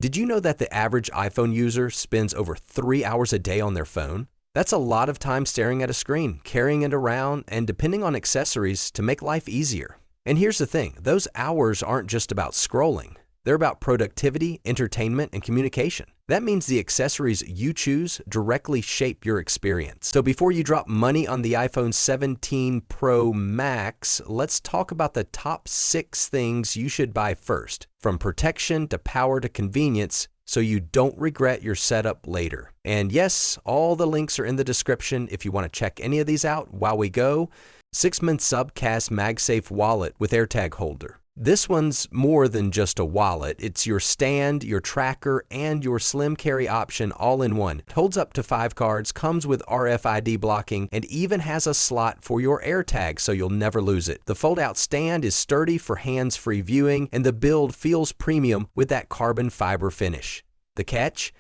Did you know that the average iPhone user spends over 3 hours a day on their phone? That's a lot of time staring at a screen, carrying it around, and depending on accessories to make life easier. And here's the thing, those hours aren't just about scrolling. They're about productivity, entertainment, and communication. That means the accessories you choose directly shape your experience. So before you drop money on the iPhone 17 Pro Max, let's talk about the top 6 things you should buy first, from protection to power to convenience, so you don't regret your setup later. And yes, all the links are in the description if you want to check any of these out while we go. 6-month SUPCASE MagSafe wallet with AirTag holder. This one's more than just a wallet. It's your stand, your tracker, and your slim carry option all in one. It holds up to 5 cards, comes with RFID blocking, and even has a slot for your AirTag so you'll never lose it. The fold-out stand is sturdy for hands-free viewing, and the build feels premium with that carbon fiber finish. The catch?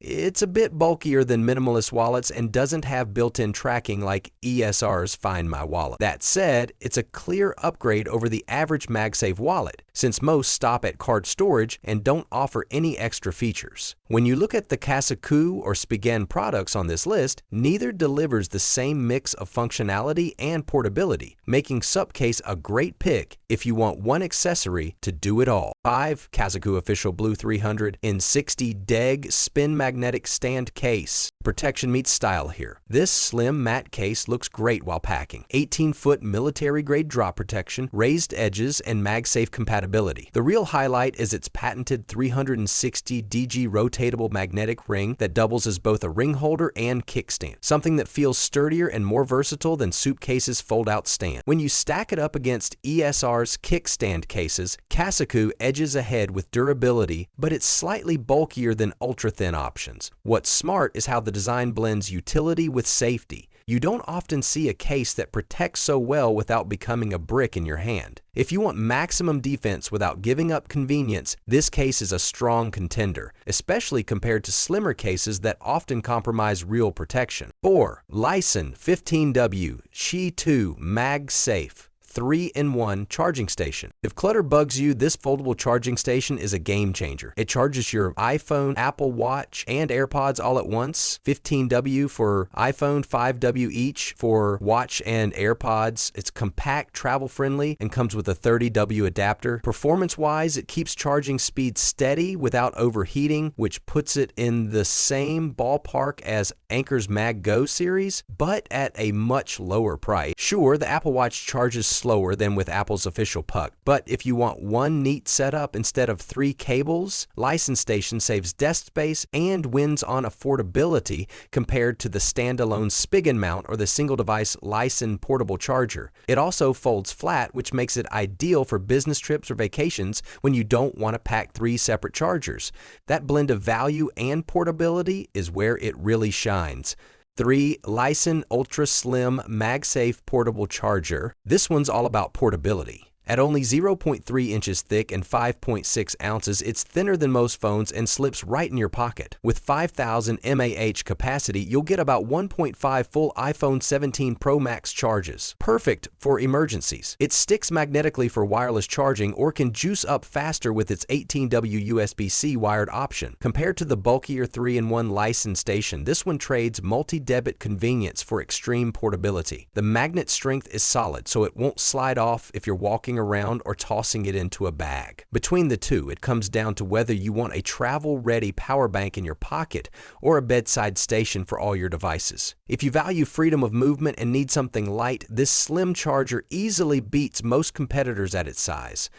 It's a bit bulkier than minimalist wallets and doesn't have built-in tracking like ESR's Find My Wallet. That said, it's a clear upgrade over the average MagSafe wallet, since most stop at card storage and don't offer any extra features. When you look at the CASEKOO or Spigen products on this list, neither delivers the same mix of functionality and portability, making SUPCASE a great pick if you want one accessory to do it all. 5. CASEKOO Official Blue 300 in 60 DEG Spin Magnetic Stand Case. Protection meets style here. This slim matte case looks great while packing. 18-foot military-grade drop protection, raised edges, and MagSafe compatibility. The real highlight is its patented 360 DG rotatable magnetic ring that doubles as both a ring holder and kickstand, something that feels sturdier and more versatile than SUPCASE's fold-out stand. When you stack it up against ESR's kickstand cases, CASEKOO edges ahead with durability, but it's slightly bulkier than ultra-thin options. What's smart is how the design blends utility with safety. You don't often see a case that protects so well without becoming a brick in your hand. If you want maximum defense without giving up convenience, this case is a strong contender, especially compared to slimmer cases that often compromise real protection. 4. LISEN 15W Qi 2 MagSafe 3-in-1 charging station. If clutter bugs you, this foldable charging station is a game changer. It charges your iPhone, Apple Watch, and AirPods all at once. 15W for iPhone, 5W each for Watch and AirPods. It's compact, travel-friendly, and comes with a 30W adapter. Performance-wise, it keeps charging speed steady without overheating, which puts it in the same ballpark as Anker's MagGo series, but at a much lower price. Sure, the Apple Watch charges slower than with Apple's official puck, but if you want one neat setup instead of 3 cables, LISEN Station saves desk space and wins on affordability compared to the standalone Spigen mount or the single-device LISEN portable charger. It also folds flat, which makes it ideal for business trips or vacations when you don't want to pack 3 separate chargers. That blend of value and portability is where it really shines. 3. LISEN Ultra Slim MagSafe Portable Charger. This one's all about portability. At only 0.3 inches thick and 5.6 ounces, it's thinner than most phones and slips right in your pocket. With 5,000 mAh capacity, you'll get about 1.5 full iPhone 17 Pro Max charges. Perfect for emergencies. It sticks magnetically for wireless charging or can juice up faster with its 18W USB-C wired option. Compared to the bulkier 3-in-1 LISEN station, this one trades multi-debit convenience for extreme portability. The magnet strength is solid, so it won't slide off if you're walking around or tossing it into a bag. Between the two, it comes down to whether you want a travel-ready power bank in your pocket or a bedside station for all your devices. If you value freedom of movement and need something light, this slim charger easily beats most competitors at its size.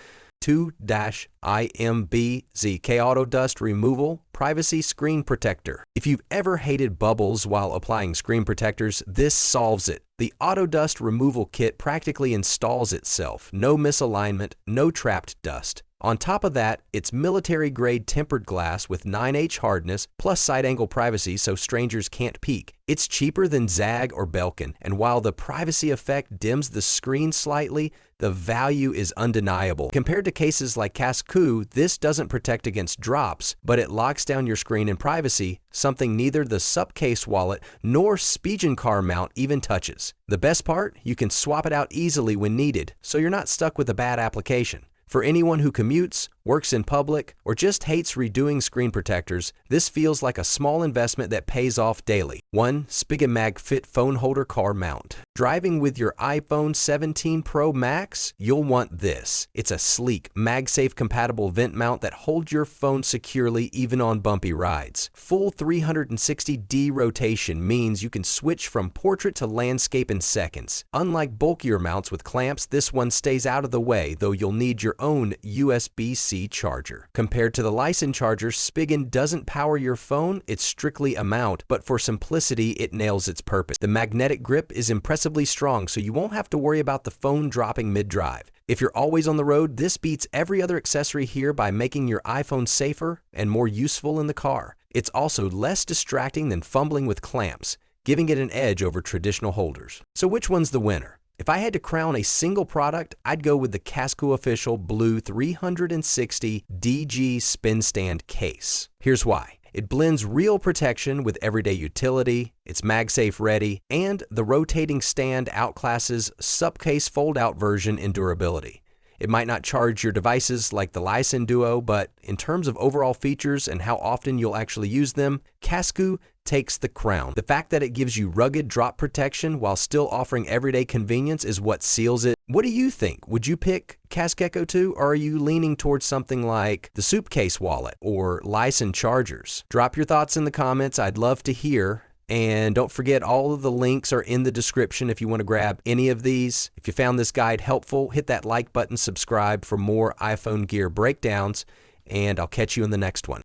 2-IMBZBK Auto Dust Removal Privacy Screen Protector. If you've ever hated bubbles while applying screen protectors, this solves it. The Auto Dust Removal Kit practically installs itself. No misalignment, no trapped dust. On top of that, it's military-grade tempered glass with 9H hardness plus side-angle privacy so strangers can't peek. It's cheaper than Zag or Belkin, and while the privacy effect dims the screen slightly, the value is undeniable. Compared to cases like CASEKOO, this doesn't protect against drops, but it locks down your screen in privacy, something neither the SUPCASE wallet nor Spigen car mount even touches. The best part? You can swap it out easily when needed, so you're not stuck with a bad application. For anyone who commutes works in public, or just hates redoing screen protectors, this feels like a small investment that pays off daily. 1. Spigen MagFit Phone Holder Car Mount. Driving with your iPhone 17 Pro Max? You'll want this. It's a sleek, MagSafe compatible vent mount that holds your phone securely even on bumpy rides. Full 360° rotation means you can switch from portrait to landscape in seconds. Unlike bulkier mounts with clamps, this one stays out of the way, though you'll need your own USB-C charger. Compared to the LISEN charger, Spigen doesn't power your phone, it's strictly a mount, but for simplicity, it nails its purpose. The magnetic grip is impressively strong, so you won't have to worry about the phone dropping mid-drive. If you're always on the road, this beats every other accessory here by making your iPhone safer and more useful in the car. It's also less distracting than fumbling with clamps, giving it an edge over traditional holders. So which one's the winner? If I had to crown a single product, I'd go with the CASEKOO official blue 360 DG spin stand case. Here's why. It blends real protection with everyday utility, it's MagSafe ready, and the rotating stand outclasses SUPCASE fold-out version in durability. It might not charge your devices like the LISEN Duo, but in terms of overall features and how often you'll actually use them, CASEKOO takes the crown. The fact that it gives you rugged drop protection while still offering everyday convenience is what seals it. What do you think? Would you pick CASEKOO 2, or are you leaning towards something like the SUPCASE wallet or LISEN chargers? Drop your thoughts in the comments. I'd love to hear. And don't forget, all of the links are in the description if you want to grab any of these. If you found this guide helpful, hit that like button, subscribe for more iPhone gear breakdowns, and I'll catch you in the next one.